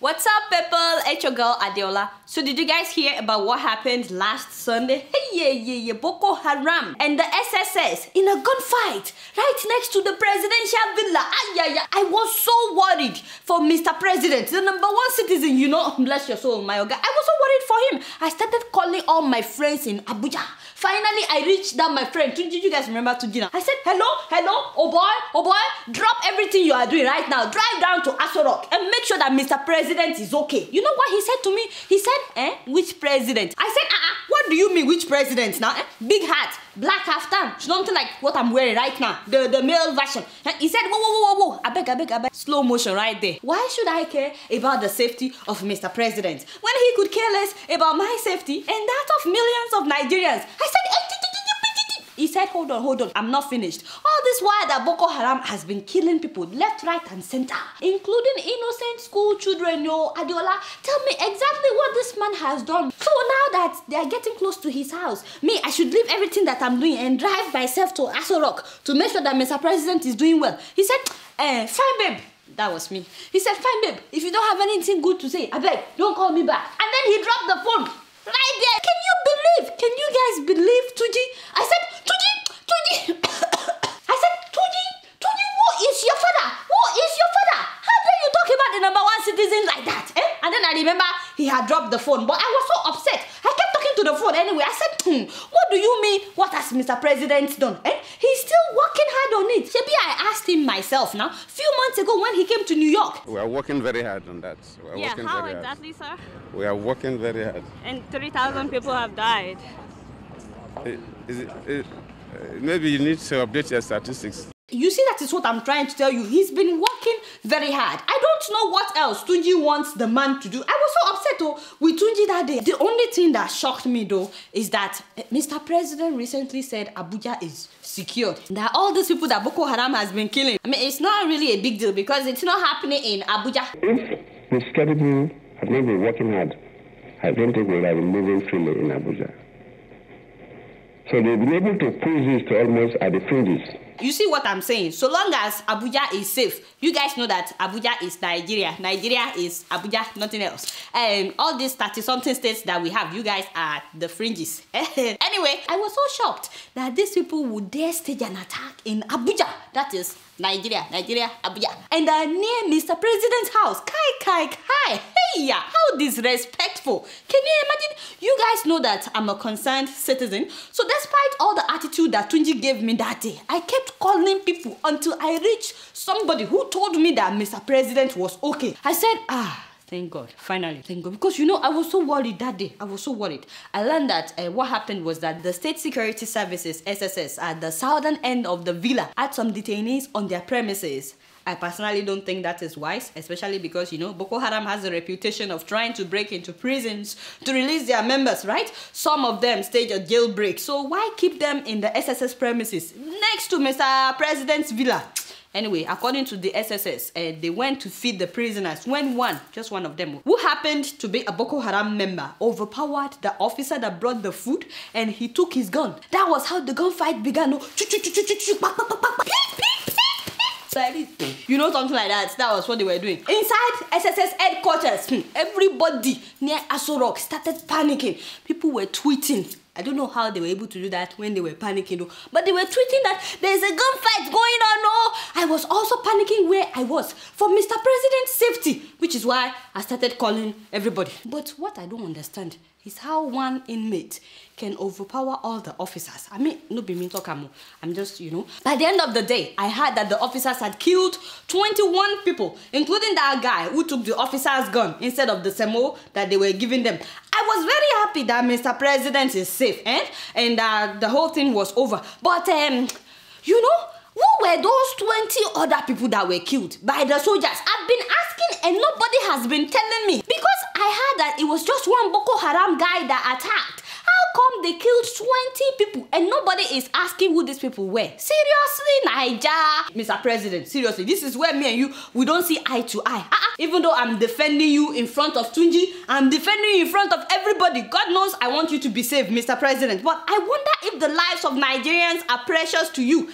What's up, people? It's your girl Adeola. So did you guys hear about what happened last Sunday? Hey, yeah, Boko Haram and the SSS in a gunfight right next to the presidential villa. I was so worried for Mr. President, the #1 citizen, you know, bless your soul, my God. I was so worried for him. I started calling all my friends in Abuja. Finally, I reached down my friend. Did you guys remember Tujina? I said, hello, oh boy, drop everything you are doing right now. Drive down to Aso Rock and make sure that Mr. President is okay. You know what he said to me? He said, which president? I said, what do you mean, which president now? Big hat, black kaftan, something like what I'm wearing right now, the male version. He said, whoa, I beg. Slow motion right there. Why should I care about the safety of Mr. President when he could care less about my safety and that of millions of Nigerians? I said, he said, hold on, I'm not finished. All this while that Boko Haram has been killing people left, right, and center, including innocent school children, Adeola, tell me exactly what this man has done. So now that they are getting close to his house, I should leave everything that I'm doing and drive myself to Aso Rock to make sure that Mr. President is doing well. He said, fine, babe. That was me. He said, fine, babe. If you don't have anything good to say, I beg, don't call me back. And then he dropped the phone. Right there. Can you guys believe Tuji? I said, Tuji. I said, Tuji, who is your father? How dare you talk about the #1 citizen like that? And then I remember he had dropped the phone, but I was so upset. I kept talking to the phone anyway. I said, what do you mean? What has Mr. President done? He's still working hard on it. Maybe I asked him myself now, a few months ago when he came to New York. We are working very hard on that. How exactly, sir? We are working very hard. And 3,000 people have died. Maybe you need to update your statistics. You see, that is what I'm trying to tell you. He's been working very hard. I don't know what else Tunji wants the man to do. I was so upset with Tunji that day. The only thing that shocked me though is that Mr. President recently said Abuja is secured. That all these people that Boko Haram has been killing, it's not really a big deal because it's not happening in Abuja. If the security people had not been working hard, I don't think we would have been moving freely in Abuja. So they've been able to push this to almost at the fringes. You see what I'm saying? So long as Abuja is safe, you guys know that Abuja is Nigeria. Nigeria is Abuja, nothing else. All these 30-something states that we have, you guys are the fringes. Anyway, I was so shocked that these people would dare stage an attack in Abuja. That is Nigeria, Abuja. And near Mr. President's house. Kai. Hey, how disrespectful. Can you imagine? You guys know that I'm a concerned citizen. So despite all the attitude that Tunji gave me that day, I kept calling people until I reached somebody who told me that Mr. President was okay. I said, thank God, finally, thank God. Because I was so worried that day. I learned that what happened was that the State Security Services, SSS, at the southern end of the villa had some detainees on their premises. I personally don't think that is wise, especially because, Boko Haram has a reputation of trying to break into prisons to release their members, right? Some of them stage a jailbreak. So why keep them in the SSS premises next to Mr. President's villa? Anyway, according to the SSS, they went to feed the prisoners when just one of them, who happened to be a Boko Haram member, overpowered the officer that brought the food and he took his gun. That was how the gunfight began. Something like that. That was what they were doing. Inside SSS headquarters, everybody near Aso Rock started panicking. People were tweeting. I don't know how they were able to do that when they were panicking though. But they were tweeting that there's a gunfight going on. I was also panicking where I was for Mr. President's safety, which is why I started calling everybody. But what I don't understand is how one inmate can overpower all the officers. No be me talk. I'm just, By the end of the day, I heard that the officers had killed 21 people, including that guy who took the officer's gun instead of the semo that they were giving them. I was very happy that Mr. President is safe, and the whole thing was over. But, who were those 20 other people that were killed by the soldiers? I've been asking and nobody has been telling me. Because I heard that it was just one Boko Haram guy that attacked. How come they killed 20 people and nobody is asking who these people were? Seriously, Naija? Mr. President, seriously, this is where me and you, we don't see eye to eye. Even though I'm defending you in front of Tunji, I'm defending you in front of everybody. God knows I want you to be safe, Mr. President. But I wonder if the lives of Nigerians are precious to you.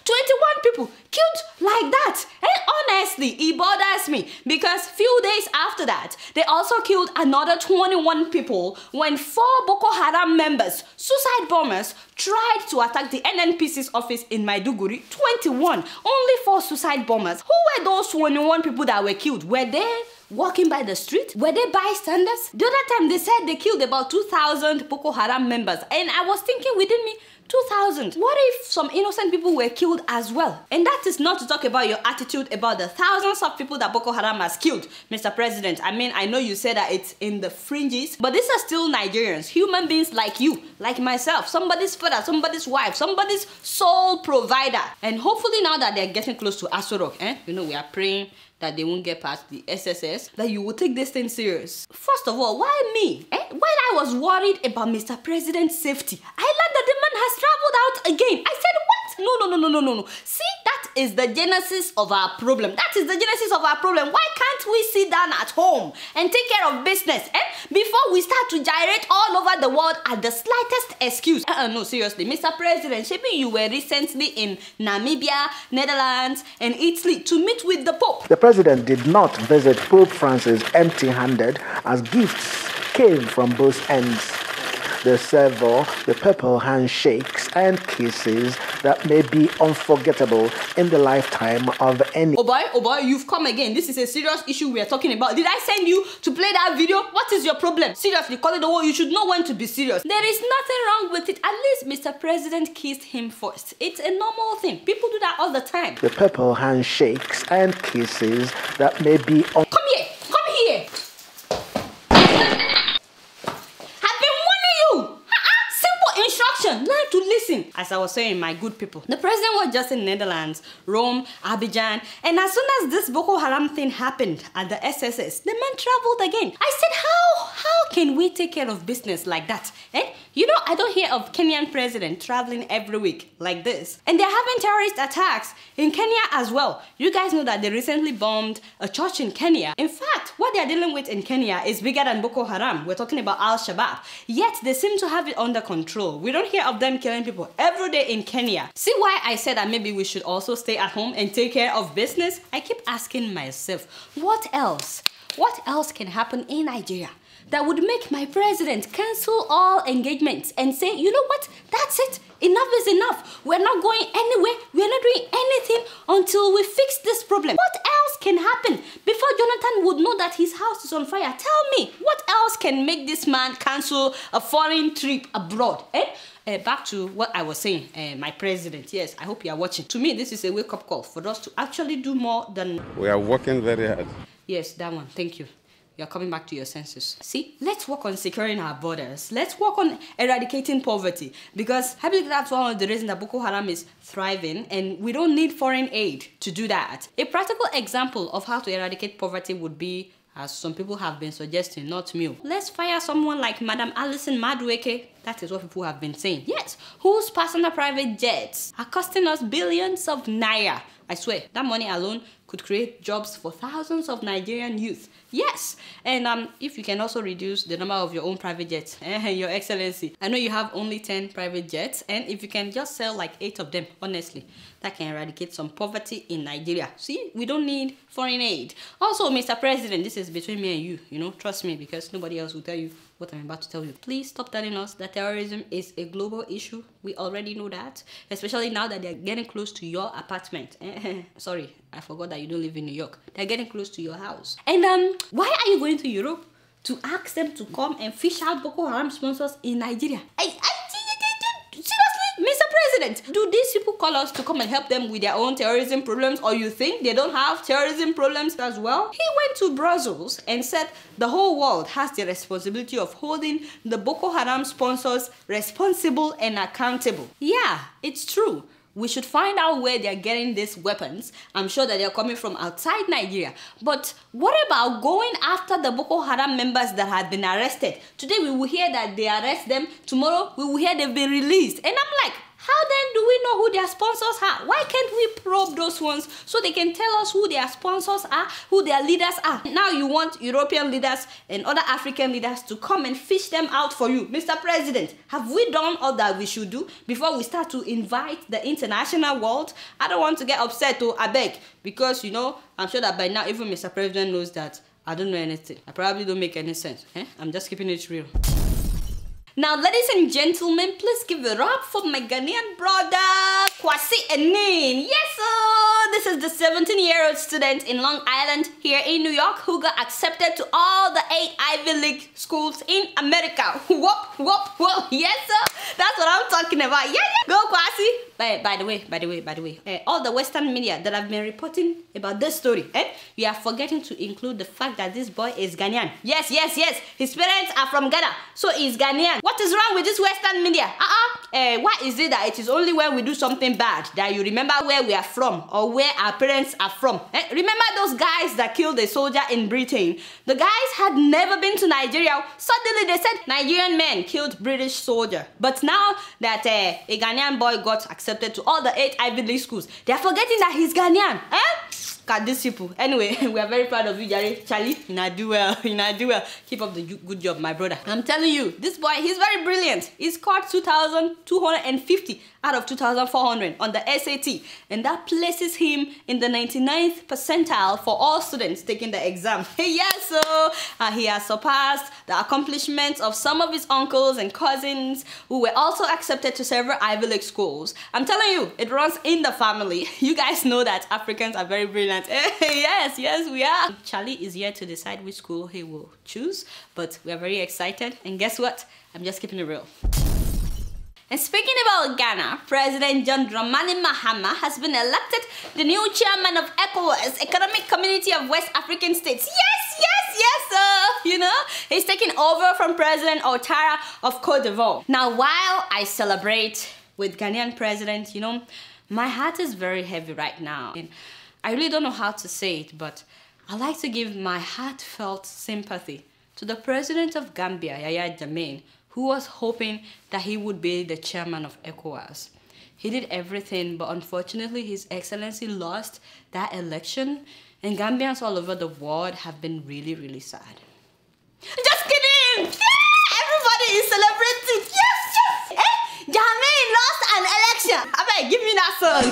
21 people killed like that. And honestly, it bothers me because few days after that, they also killed another 21 people when 4 Boko Haram members, suicide bombers, tried to attack the NNPC's office in Maiduguri. 21. Only 4 suicide bombers. Who were those 21 people that were killed? Were they walking by the street? Were they bystanders? The other time they said they killed about 2,000 Boko Haram members, and I was thinking within me, 2,000. What if some innocent people were killed as well? And that is not to talk about your attitude about the thousands of people that Boko Haram has killed, Mr. President. I mean, I know you said that it's in the fringes, but these are still Nigerians, human beings like you, like myself, somebody's father, somebody's wife, somebody's sole provider. And hopefully now that they're getting close to Asorok, you know, we are praying that they won't get past the SSS, that you will take this thing serious. First of all, why me? When I was worried about Mr. President's safety, I learned that the man has traveled out again. I said, what? No. See, that is the genesis of our problem. That is the genesis of our problem. Why can't we sit down at home and take care of business before we start to gyrate all over the world at the slightest excuse? No, seriously, Mr. President, maybe you were recently in Namibia, Netherlands, and Italy to meet with the Pope. The president did not visit Pope Francis empty-handed, as gifts came from both ends. They savor the purple handshakes and kisses that may be unforgettable in the lifetime of any. Oh boy, you've come again. This is a serious issue we are talking about. Did I send you to play that video? What is your problem? Seriously, call it the war. You should know when to be serious. There is nothing wrong with it. At least Mr. President kissed him first. It's a normal thing. People do that all the time. The purple handshakes and kisses that may be Come here. Instruction, learn to listen. As I was saying, my good people, the president was just in Netherlands, Rome, Abidjan, and as soon as this Boko Haram thing happened at the SSS, the man traveled again. I said, how can we take care of business like that? You know, I don't hear of Kenyan president traveling every week like this. And they're having terrorist attacks in Kenya as well. You guys know that they recently bombed a church in Kenya. In fact, what they're dealing with in Kenya is bigger than Boko Haram. We're talking about Al-Shabaab. Yet they seem to have it under control. We don't hear of them killing people every day in Kenya. See why I said that maybe we should also stay at home and take care of business? I keep asking myself, what else? What else can happen in Nigeria that would make my president cancel all engagements and say, you know what, that's it, enough is enough. We're not going anywhere, we're not doing anything until we fix this problem. What else can happen before Jonathan would know that his house is on fire? Tell me, what else can make this man cancel a foreign trip abroad? Back to what I was saying, my president, yes, I hope you are watching. To me, this is a wake-up call for us to actually do more than... We are working very hard. Yes, that one, thank you. You're coming back to your senses. See, let's work on securing our borders. Let's work on eradicating poverty. Because I believe that's one of the reasons that Boko Haram is thriving, and we don't need foreign aid to do that. A practical example of how to eradicate poverty would be, as some people have been suggesting, not me, let's fire someone like Madam Alison Madueke. That is what people have been saying. Yes, whose personal private jets are costing us billions of naira. I swear, that money alone could create jobs for thousands of Nigerian youth. Yes, and if you can also reduce the number of your own private jets, Your Excellency, I know you have only 10 private jets, and if you can just sell like 8 of them, honestly, that can eradicate some poverty in Nigeria. See, we don't need foreign aid. Also, Mr. President, this is between me and you, you know, trust me, because nobody else will tell you what I'm about to tell you. Please stop telling us that terrorism is a global issue. We already know that, especially now that they're getting close to your apartment. Sorry, I forgot that you don't live in New York. They're getting close to your house. And why are you going to Europe to ask them to come and fish out Boko Haram sponsors in Nigeria? Seriously, Mr. President, do these people call us to come and help them with their own terrorism problems, or you think they don't have terrorism problems as well? He went to Brussels and said the whole world has the responsibility of holding the Boko Haram sponsors responsible and accountable. Yeah, it's true. We should find out where they're getting these weapons. I'm sure that they're coming from outside Nigeria. But what about going after the Boko Haram members that have been arrested? Today we will hear that they arrest them. Tomorrow we will hear they've been released. And I'm like, How then do we know who their sponsors are? Why can't we probe those ones so they can tell us who their sponsors are, who their leaders are? Now you want European leaders and other African leaders to come and fish them out for you. Mr. President, have we done all that we should do before we start to invite the international world? I don't want to get upset, I beg, because, you know, I'm sure that by now even Mr. President knows that I don't know anything. I probably don't make any sense. I'm just keeping it real. Now, ladies and gentlemen, please give it up for my Ghanaian brother, Kwasi Enin. Yes, sir. This is the 17-year-old student in Long Island here in New York who got accepted to all the 8 Ivy League schools in America. Whoop, whoop, whoop. Yes, sir. That's what I'm talking about. Yeah. Go, Kwasi. By the way, all the Western media that have been reporting about this story, you are forgetting to include the fact that this boy is Ghanaian. Yes. His parents are from Ghana, so he's Ghanaian. What is wrong with this Western media? Why is it that it is only when we do something bad that you remember where we are from or where our parents are from? Remember those guys that killed a soldier in Britain? The guys had never been to Nigeria. Suddenly they said Nigerian men killed British soldier. But now that a Ghanaian boy got accepted to all the 8 Ivy League schools, they are forgetting that he's Ghanaian. God, these people. Anyway, we are very proud of you, Jerry. Charlie, you know, do well. Keep up the good job, my brother. I'm telling you, this boy, he's very brilliant. He scored 2,250 out of 2,400 on the SAT. And that places him in the 99th percentile for all students taking the exam. Yes, so he has surpassed the accomplishments of some of his uncles and cousins who were also accepted to several Ivy League schools. I'm telling you, it runs in the family. You guys know that Africans are very brilliant. Yes, we are. Charlie is here to decide which school he will choose, but we are very excited. And guess what? I'm just keeping it real. And speaking about Ghana, President John Dramani Mahama has been elected the new chairman of ECOWAS, Economic Community of West African States. Yes, sir. You know, he's taking over from President Ouattara of Cote d'Ivoire. Now, while I celebrate with Ghanaian President, you know, my heart is very heavy right now. And I really don't know how to say it, but I like to give my heartfelt sympathy to the President of Gambia, Yahya Jammeh, who was hoping that he would be the chairman of ECOWAS. He did everything, but unfortunately His Excellency lost that election, and Gambians all over the world have been really sad. Just kidding! Yeah! Everybody is celebrating! Yes! Jammeh lost an election! I beg, give me that song!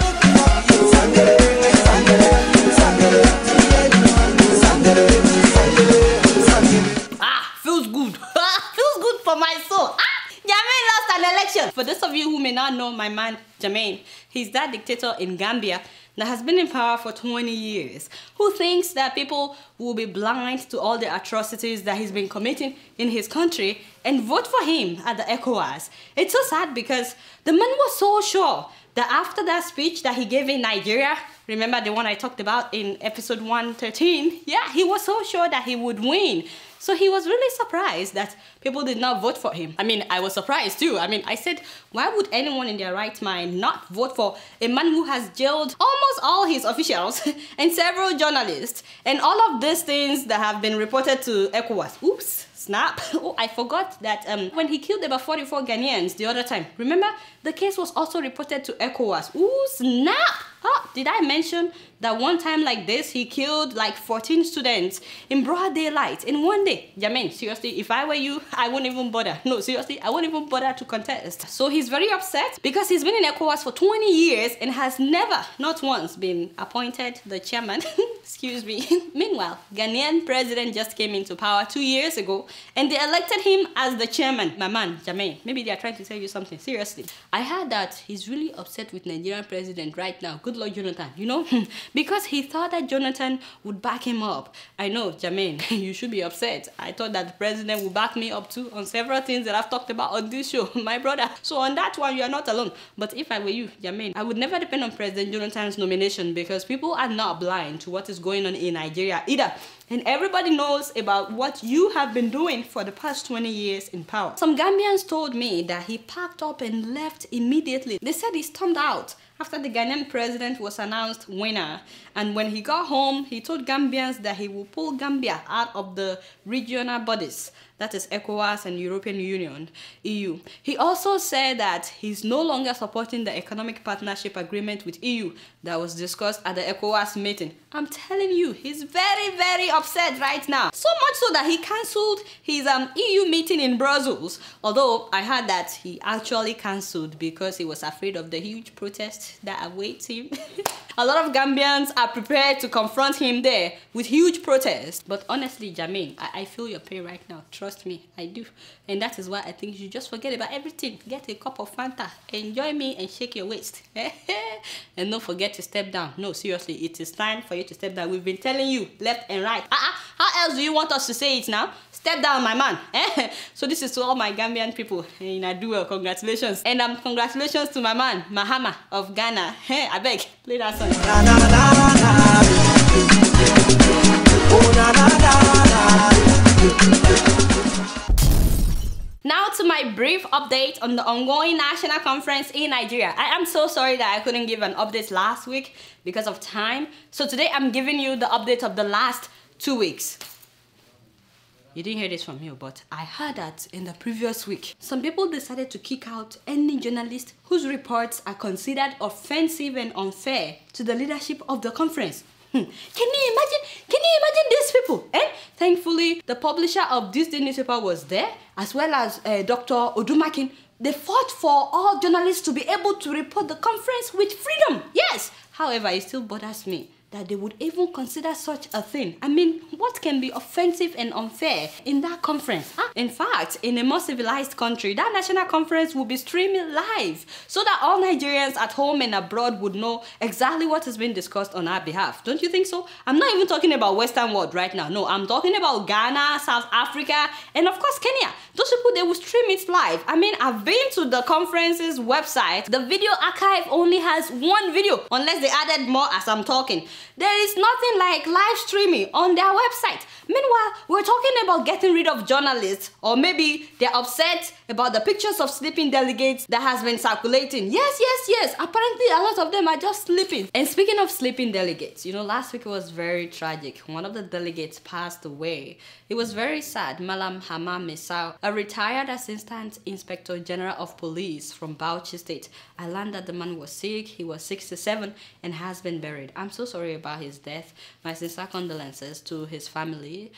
Feels good. Feels good for my soul. Jammeh lost an election. For those of you who may not know my man Jammeh, he's that dictator in Gambia that has been in power for 20 years, who thinks that people will be blind to all the atrocities that he's been committing in his country and vote for him at the ECOWAS. It's so sad because the man was so sure that after that speech that he gave in Nigeria, remember the one I talked about in episode 113? Yeah, he was so sure that he would win. So he was really surprised that people did not vote for him. I mean, I was surprised too. I mean, I said, why would anyone in their right mind not vote for a man who has jailed almost all his officials and several journalists and all of these things that have been reported to ECOWAS? Oops. Snap. Oh, I forgot that when he killed about 44 Ghanaians the other time, remember, the case was also reported to ECOWAS. Ooh, snap! Oh, did I mention that one time like this, he killed like 14 students in broad daylight in one day? Jammeh, seriously, if I were you, I wouldn't even bother. No, seriously, I wouldn't even bother to contest. So he's very upset because he's been in ECOWAS for 20 years and has never, not once, been appointed the chairman. Excuse me. Meanwhile, Ghanaian president just came into power 2 years ago and they elected him as the chairman. My man, Jammeh, maybe they are trying to tell you something. Seriously. I heard that he's really upset with Nigerian president right now, Goodluck Jonathan, you know, because he thought that Jonathan would back him up. I know, Jammeh, you should be upset. I thought that the president would back me up too on several things that I've talked about on this show, my brother. So on that one, you are not alone. But if I were you, Jammeh, I would never depend on President Jonathan's nomination because people are not blind to what is going on in Nigeria either. And everybody knows about what you have been doing for the past 20 years in power. Some Gambians told me that he packed up and left immediately. They said he stormed out after the Ghanaian president was announced winner. And when he got home, he told Gambians that he will pull Gambia out of the regional bodies that is ECOWAS and European Union, EU. He also said that he's no longer supporting the economic partnership agreement with EU that was discussed at the ECOWAS meeting. I'm telling you, he's very, very upset right now. So much so that he cancelled his EU meeting in Brussels. Although I heard that he actually cancelled because he was afraid of the huge protest that awaits him. A lot of Gambians are prepared to confront him there with huge protests. But honestly, Jammeh, I feel your pain right now. Trust me, I do. And that is why I think you just forget about everything. Get a cup of Fanta, enjoy me, and shake your waist. And don't forget to step down. No, seriously, it is time for you to step down. We've been telling you left and right. How else do you want us to say it now? Step down, my man. So this is to all my Gambian people in Adeola. Congratulations. And congratulations to my man, Mahama of Ghana. I beg, play that song. Now to my brief update on the ongoing national conference in Nigeria. I am so sorry that I couldn't give an update last week because of time. So today I'm giving you the update of the last 2 weeks. You didn't hear this from me, but I heard that in the previous week, some people decided to kick out any journalist whose reports are considered offensive and unfair to the leadership of the conference. Can you imagine these people? Thankfully, the publisher of this newspaper was there, as well as Dr. Odumakin. They fought for all journalists to be able to report the conference with freedom. Yes! However, it still bothers me that they would even consider such a thing. I mean, what can be offensive and unfair in that conference? In fact, in a more civilized country, that national conference will be streaming live so that all Nigerians at home and abroad would know exactly what is being discussed on our behalf. Don't you think so? I'm not even talking about Western world right now. No, I'm talking about Ghana, South Africa, and of course Kenya. Those people, they will stream it live. I mean, I've been to the conference's website. The video archive only has one video, unless they added more as I'm talking. There is nothing like live streaming on their website. Meanwhile, we're talking about getting rid of journalists, or maybe they're upset about the pictures of sleeping delegates that has been circulating. Yes. Apparently, a lot of them are just sleeping. And speaking of sleeping delegates, you know, last week was very tragic. One of the delegates passed away. It was very sad. Malam Hama Mesau, a retired Assistant Inspector General of Police from Bauchi State. I learned that the man was sick. He was 67 and has been buried. I'm so sorry about his death. My sincere condolences to his family.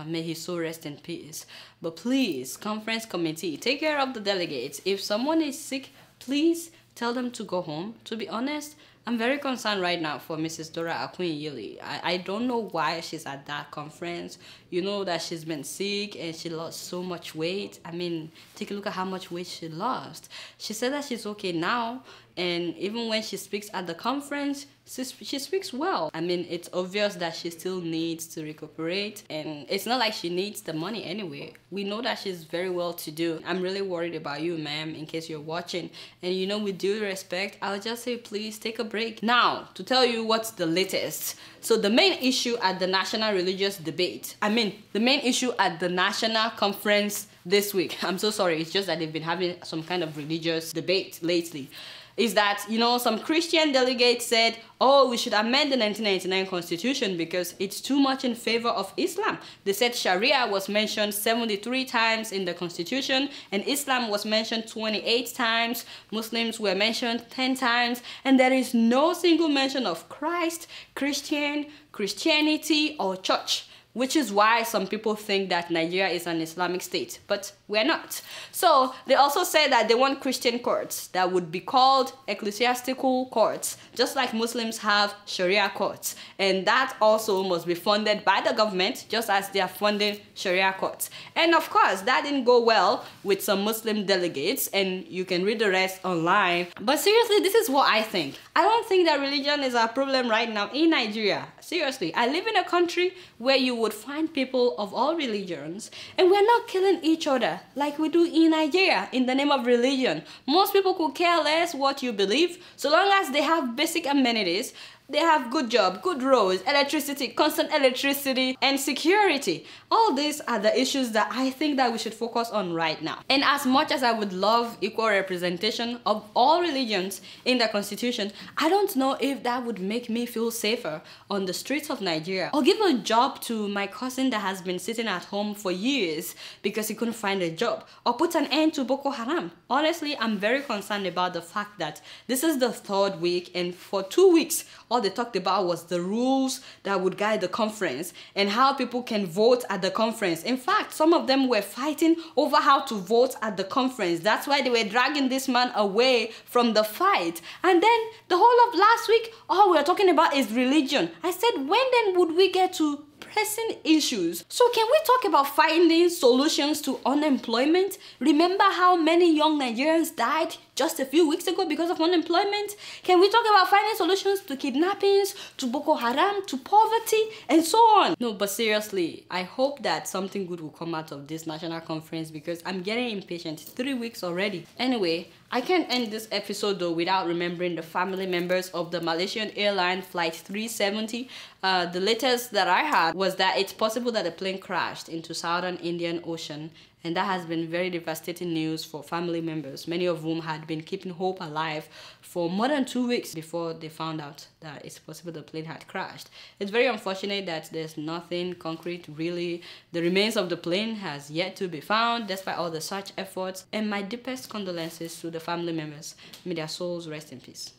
May his soul rest in peace. But please, conference committee, take care of the delegates. If someone is sick, please tell them to go home. To be honest, I'm very concerned right now for Mrs. Dora Akunyili. I don't know why she's at that conference. You know that she's been sick and she lost so much weight. I mean, take a look at how much weight she lost. She said that she's okay now, and even when she speaks at the conference, she speaks well. I mean, it's obvious that she still needs to recuperate, and it's not like she needs the money anyway. We know that she's very well to do. I'm really worried about you, ma'am, in case you're watching. And you know, with due respect, I'll just say please take a break. Now, to tell you what's the latest. So the main issue at the national religious debate, the main issue at the national conference this week, I'm so sorry, it's just that they've been having some kind of religious debate lately, is that, you know, some Christian delegates said, oh, we should amend the 1999 constitution because it's too much in favor of Islam. They said Sharia was mentioned 73 times in the constitution and Islam was mentioned 28 times. Muslims were mentioned 10 times, and there is no single mention of Christ, Christianity, or church. Which is why some people think that Nigeria is an Islamic state, but we're not. So they also said that they want Christian courts that would be called ecclesiastical courts, just like Muslims have Sharia courts. And that also must be funded by the government, just as they are funding Sharia courts. And of course, that didn't go well with some Muslim delegates, and you can read the rest online. But seriously, this is what I think. I don't think that religion is a problem right now in Nigeria. Seriously, I live in a country where you would find people of all religions, and we're not killing each other like we do in Nigeria in the name of religion. Most people could care less what you believe, so long as they have basic amenities. They have good job, good roads, electricity, constant electricity, and security. All these are the issues that I think that we should focus on right now. And as much as I would love equal representation of all religions in the constitution, I don't know if that would make me feel safer on the streets of Nigeria, or give a job to my cousin that has been sitting at home for years because he couldn't find a job, or put an end to Boko Haram. Honestly, I'm very concerned about the fact that this is the 3rd week, and for 2 weeks, all they talked about was the rules that would guide the conference and how people can vote at the conference. In fact, some of them were fighting over how to vote at the conference. That's why they were dragging this man away from the fight. And then the whole of last week, all we are talking about is religion. I said, when then would we get to pressing issues? So can we talk about finding solutions to unemployment? Remember how many young Nigerians died just a few weeks ago because of unemployment? Can we talk about finding solutions to kidnappings, to Boko Haram, to poverty, and so on? No, but seriously, I hope that something good will come out of this national conference because I'm getting impatient. 3 weeks already. Anyway, I can't end this episode though without remembering the family members of the Malaysian airline flight 370. The latest that I had was that it's possible that the plane crashed into Southern Indian Ocean, and that has been very devastating news for family members, many of whom had been keeping hope alive for more than 2 weeks before they found out that it's possible the plane had crashed. It's very unfortunate that there's nothing concrete really. The remains of the plane has yet to be found despite all the search efforts, and my deepest condolences to the family members. May their souls rest in peace.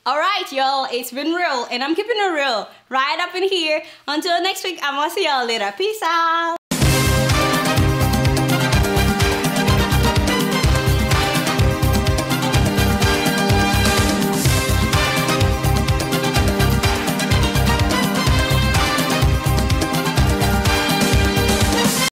Alright y'all, it's been real and I'm keeping it real right up in here. Until next week, I'm gonna see y'all later. Peace out.